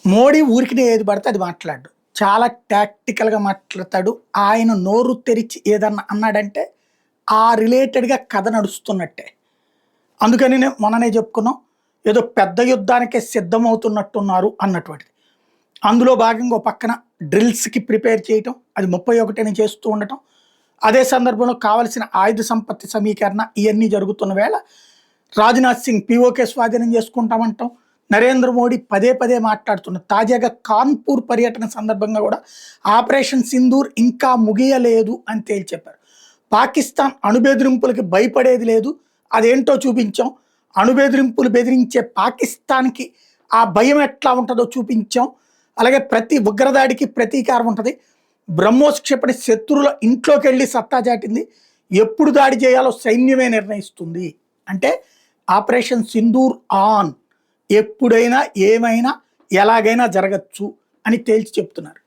మోడీ ఊరికినే ఏది పడితే అది మాట్లాడు. చాలా టాక్టికల్‌గా మాట్లాడతాడు. ఆయన నోరు తెరిచి ఏదన్నా అన్నాడంటే, ఆ రిలేటెడ్‌గా కథ నడుస్తున్నట్టే. అందుకనినే మొన్ననే చెప్పుకున్నాం. ఏదో పెద్ద యుద్ధానికే సిద్ధమవుతున్నట్టున్నారు అన్నటువంటిది. అందులో భాగంగా ఓ పక్కన డ్రిల్స్‌కి ప్రిపేర్ చేయటం, అది 31న చేస్తూ ఉండటం. అదే సందర్భంలో కావాల్సిన ఆయుధ సంపత్తి సమీకరణ ఇయన్నీ జరుగుతున్న వేళ రాజ్‌నాథ్ సింగ్ పీఓకే స్వాధీనం చేసుకుంటామంటాం. నరేంద్ర మోడీ పదే పదే మాట్లాడుతున్నారు. తాజాగా కాన్పూర్ పర్యటన సందర్భంగా కూడా ఆపరేషన్ సింధూర్ ఇంకా ముగియలేదు అని తేల్చి చెప్పారు. పాకిస్తాన్ అణుబెదిరింపులకి భయపడేది లేదు. అదేంటో చూపించాం. అణుబెదిరింపులు బెదిరించే పాకిస్తాన్‌కి ఆ భయం ఎట్లా ఉంటుందో చూపించాం. అలాగే ప్రతి ఉగ్రదాడికి ప్రతీకారం ఉంటుంది. బ్రహ్మోస్ క్షిపణి శత్రువుల ఇంట్లోకెళ్ళి సత్తా చాటింది. ఎప్పుడు దాడి చేయాలో సైన్యమే నిర్ణయిస్తుంది. అంటే ఆపరేషన్ సింధూర్ ఆన్. ఎప్పుడైనా ఏమైనా ఎలాగైనా జరగచ్చు అని తేల్చి చెప్తున్నారు.